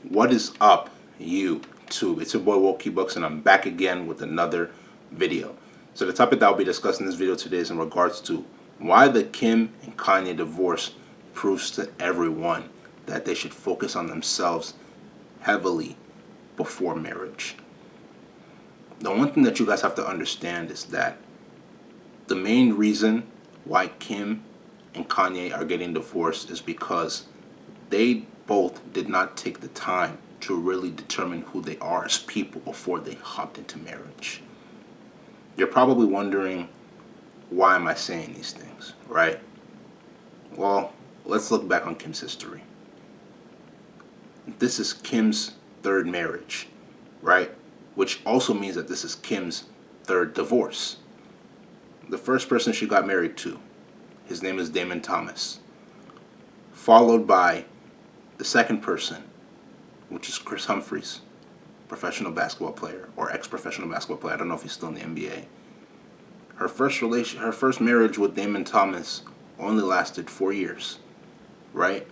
What is up, YouTube? It's your boy Wokey Bucks, and I'm back again with another video. So the topic that I'll be discussing in this video today is in regards to why the Kim and Kanye divorce proves to everyone that they should focus on themselves heavily before marriage. The one thing that you guys have to understand is that the main reason why Kim and Kanye are getting divorced is because they both did not take the time to really determine who they are as people before they hopped into marriage. You're probably wondering, why am I saying these things, right? Well, let's look back on Kim's history. This is Kim's third marriage, right? Which also means that this is Kim's third divorce. The first person she got married to, his name is Damon Thomas, followed by the second person, which is Chris Humphries, professional basketball player or ex-professional basketball player. I don't know if he's still in the NBA. Her first marriage with Damon Thomas only lasted 4 years, right?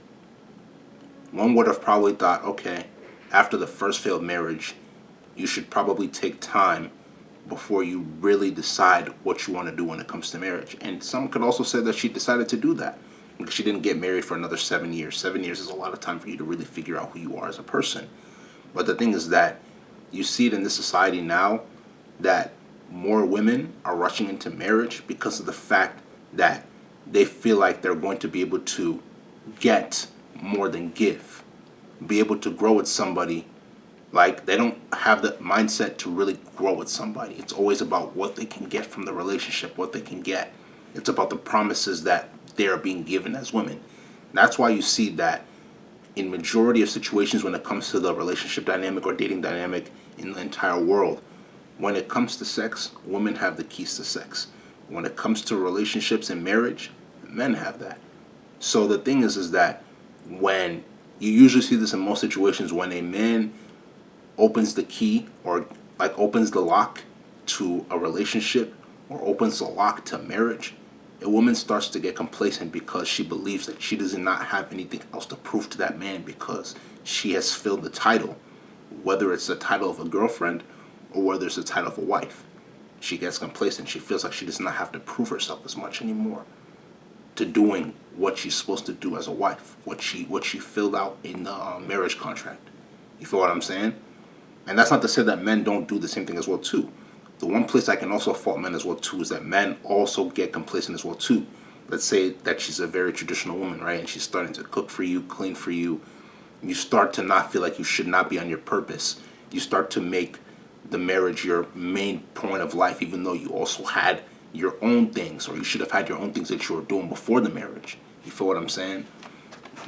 One would have probably thought, okay, after the first failed marriage, you should probably take time before you really decide what you want to do when it comes to marriage. And some could also say that she decided to do that because she didn't get married for another 7 years. 7 years is a lot of time for you to really figure out who you are as a person. But the thing is that you see it in this society now that more women are rushing into marriage because of the fact that they feel like they're going to be able to get more than give, be able to grow with somebody. Like, they don't have the mindset to really grow with somebody. It's always about what they can get from the relationship, what they can get. It's about the promises that they are being given as women. That's why you see that in majority of situations when it comes to the relationship dynamic or dating dynamic in the entire world, when it comes to sex, women have the keys to sex. When it comes to relationships and marriage, men have that. So the thing is that when you usually see this in most situations, when a man opens the key or opens the lock to a relationship or opens the lock to marriage, a woman starts to get complacent because she believes that she does not have anything else to prove to that man because she has filled the title, whether it's the title of a girlfriend or whether it's the title of a wife. She gets complacent. She feels like she does not have to prove herself as much anymore to doing what she's supposed to do as a wife, what she filled out in the marriage contract. You feel what I'm saying? And that's not to say that men don't do the same thing as well too. The one place I can also fault men as well too is that men also get complacent as well too. Let's say that she's a very traditional woman, right? And she's starting to cook for you, clean for you. You start to not feel like you should not be on your purpose. You start to make the marriage your main point of life, even though you also had your own things, or you should have had your own things that you were doing before the marriage. You feel what I'm saying?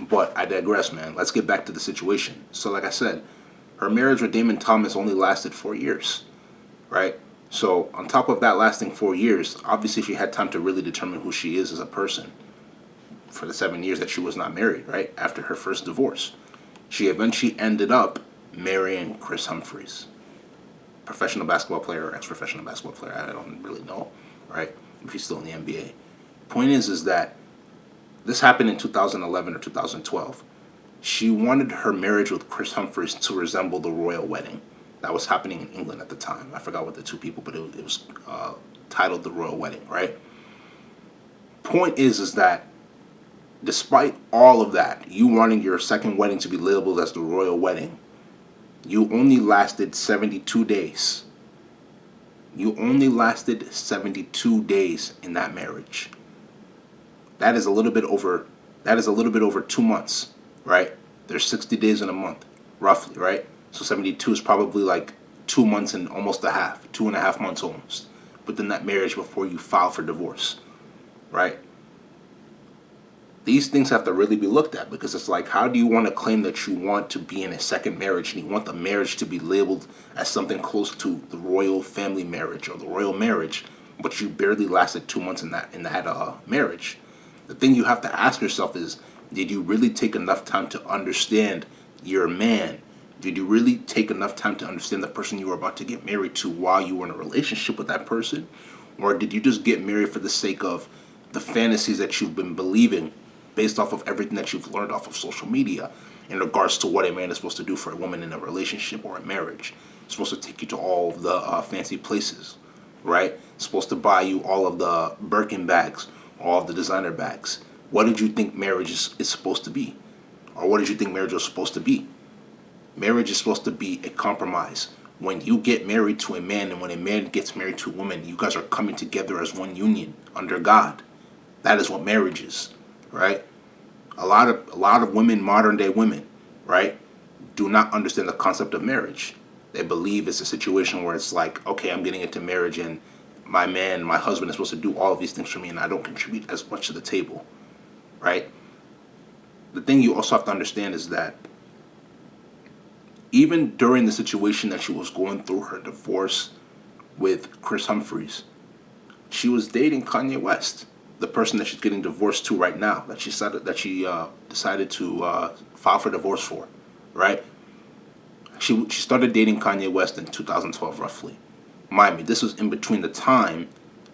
But I digress, man. Let's get back to the situation. So like I said, her marriage with Damon Thomas only lasted 4 years, right? So on top of that lasting 4 years, obviously she had time to really determine who she is as a person for the 7 years that she was not married, right? After her first divorce. She eventually ended up marrying Chris Humphries, professional basketball player or ex-professional basketball player. I don't really know, right? If he's still in the NBA. Point is that this happened in 2011 or 2012. She wanted her marriage with Chris Humphries to resemble the royal wedding that was happening in England at the time. I forgot what the two people, but it was titled The Royal Wedding, right? Point is that despite all of that, you wanting your second wedding to be labeled as the royal wedding, you only lasted 72 days. You only lasted 72 days in that marriage. That is a little bit over 2 months, right? There's 60 days in a month, roughly, right? So 72 is probably like 2 months and almost a half, 2.5 months almost, within that marriage before you file for divorce, right? These things have to really be looked at because it's like, how do you want to claim that you want to be in a second marriage and you want the marriage to be labeled as something close to the royal family marriage or the royal marriage, but you barely lasted 2 months in that marriage? The thing you have to ask yourself is, did you really take enough time to understand your man? Did you really take enough time to understand the person you were about to get married to while you were in a relationship with that person? Or did you just get married for the sake of the fantasies that you've been believing based off of everything that you've learned off of social media? in regards to what a man is supposed to do for a woman in a relationship or a marriage. It's supposed to take you to all of the fancy places, right? It's supposed to buy you all of the Birkin bags, all of the designer bags. What did you think marriage is supposed to be? Or what did you think marriage was supposed to be? Marriage is supposed to be a compromise. When you get married to a man and when a man gets married to a woman, you guys are coming together as one union under God. That is what marriage is, right? A lot of women, modern day women, right, do not understand the concept of marriage. They believe it's a situation where it's like, okay, I'm getting into marriage and my man, my husband is supposed to do all of these things for me and I don't contribute as much to the table, right? The thing you also have to understand is that even during the situation that she was going through her divorce with Chris Humphries, she was dating Kanye West, the person that she's getting divorced to right now, that she decided to file for divorce for, right? She started dating Kanye West in 2012, roughly. Mind me, this was in between the time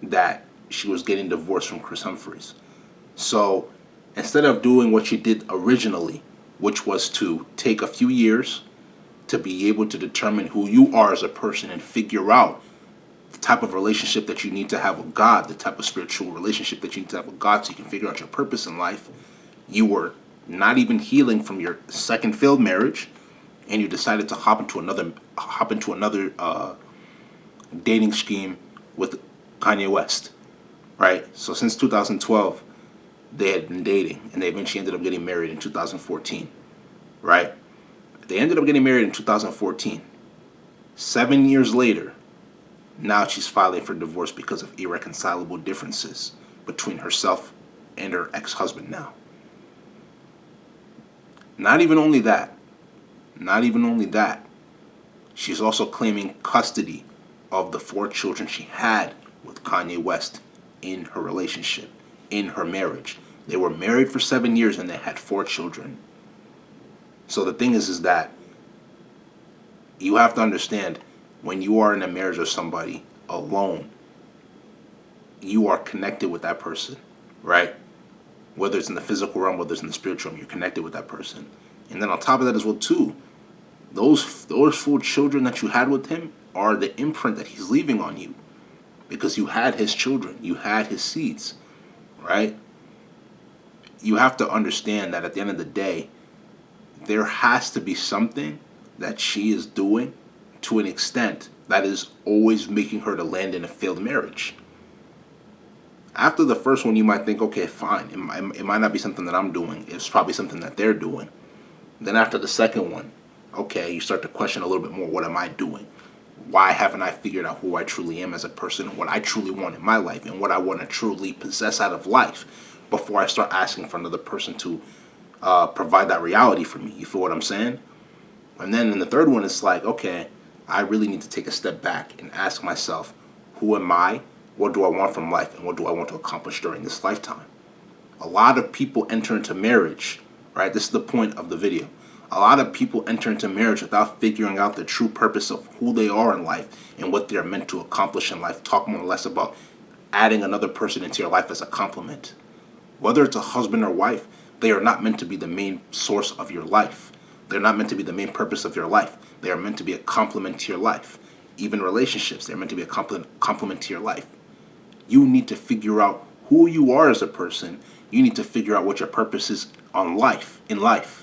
that she was getting divorced from Chris Humphries. So instead of doing what she did originally, which was to take a few years to be able to determine who you are as a person and figure out the type of relationship that you need to have with God, the type of spiritual relationship that you need to have with God so you can figure out your purpose in life, you were not even healing from your second failed marriage, and you decided to hop into another dating scheme with Kanye West, right? So since 2012, they had been dating, and they eventually ended up getting married in 2014, right? They ended up getting married in 2014. 7 years later, now she's filing for divorce because of irreconcilable differences between herself and her ex-husband now. Not even only that, she's also claiming custody of the 4 children she had with Kanye West in her relationship, in her marriage. They were married for 7 years and they had 4 children. So the thing is that you have to understand, when you are in a marriage with somebody alone, you are connected with that person, right? Whether it's in the physical realm, whether it's in the spiritual realm, you're connected with that person. And then on top of that as well too, those 4 children that you had with him are the imprint that he's leaving on you, because you had his children, you had his seeds, right? You have to understand that at the end of the day, there has to be something that she is doing to an extent that is always making her to land in a failed marriage. After the first one, you might think, okay, fine, it might not be something that I'm doing. It's probably something that they're doing. Then after the second one, okay, you start to question a little bit more, what am I doing? Why haven't I figured out who I truly am as a person, and what I truly want in my life, and what I want to truly possess out of life before I start asking for another person to provide that reality for me? You feel what I'm saying? And then in the third one, it's like, okay, I really need to take a step back and ask myself, who am I? What do I want from life? And what do I want to accomplish during this lifetime? A lot of people enter into marriage, right? This is the point of the video. A lot of people enter into marriage without figuring out the true purpose of who they are in life and what they're meant to accomplish in life. Talk more or less about adding another person into your life as a complement. Whether it's a husband or wife, they are not meant to be the main source of your life. They're not meant to be the main purpose of your life. They are meant to be a complement to your life. Even relationships, they're meant to be a complement to your life. You need to figure out who you are as a person. You need to figure out what your purpose is in life.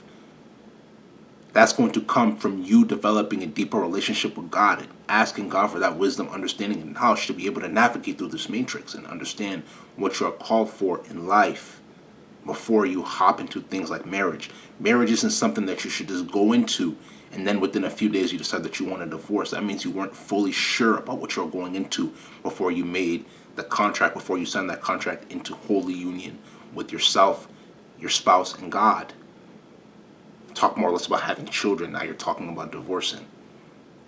That's going to come from you developing a deeper relationship with God and asking God for that wisdom, understanding, and knowledge to be able to navigate through this matrix and understand what you are called for in life before you hop into things like marriage. Marriage isn't something that you should just go into and then within a few days you decide that you want a divorce. That means you weren't fully sure about what you're going into before you made the contract, before you signed that contract into holy union with yourself, your spouse, and God. Talk more or less about having children. Now you're talking about divorcing,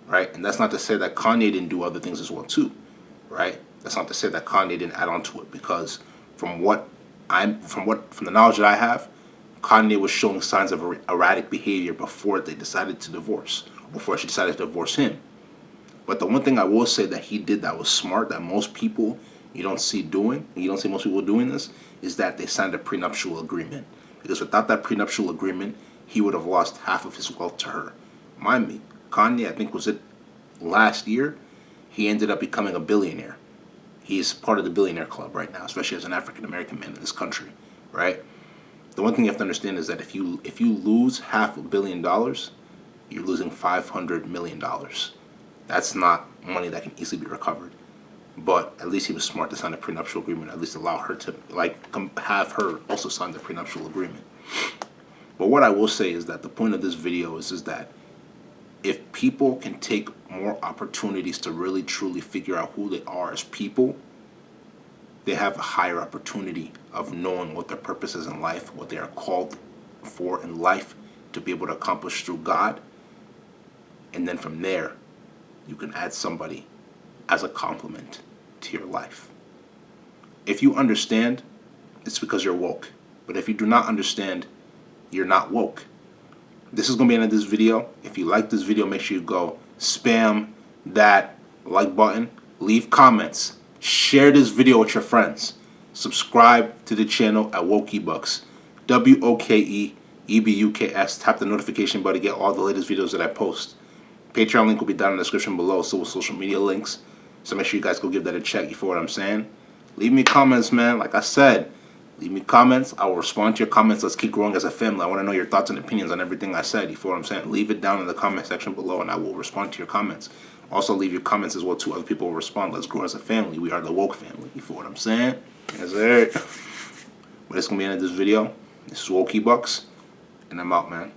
right? And that's not to say that Kanye didn't do other things as well too, right? That's not to say that Kanye didn't add on to it, because from the knowledge that I have, Kanye was showing signs of erratic behavior before they decided to divorce, before she decided to divorce him. But the one thing I will say that he did that was smart, that most people you don't see most people doing this, is that they signed a prenuptial agreement. Because without that prenuptial agreement, he would have lost half of his wealth to her. Mind me, Kanye, I think was it last year, he ended up becoming a billionaire. He's part of the billionaire club right now, especially as an African American man in this country, right? The one thing you have to understand is that if you lose $500 million, you're losing $500 million. That's not money that can easily be recovered. But at least he was smart to sign a prenuptial agreement. At least allow her to have her also sign the prenuptial agreement. But what I will say is that the point of this video is that if people can take more opportunities to really truly figure out who they are as people, they have a higher opportunity of knowing what their purpose is in life, what they are called for in life to be able to accomplish through God. And then from there, you can add somebody as a complement to your life. If you understand, it's because you're woke. But if you do not understand, you're not woke. This is going to be the end of this video. If you like this video, make sure you go spam that like button, leave comments, share this video with your friends, subscribe to the channel at WokeEbucks, WOKEEBUKS. Tap the notification button to get all the latest videos that I post. Patreon link will be down in the description below, so will social media links. So make sure you guys go give that a check, you feel what I'm saying? Leave me comments, man. Like I said, leave me comments. I will respond to your comments. Let's keep growing as a family. I want to know your thoughts and opinions on everything I said. You feel what I'm saying? Leave it down in the comment section below, and I will respond to your comments. Also, leave your comments as well, too. Other people will respond. Let's grow as a family. We are the woke family. You feel what I'm saying? That's it. But it's going to be the end of this video. This is WokeEbucks, and I'm out, man.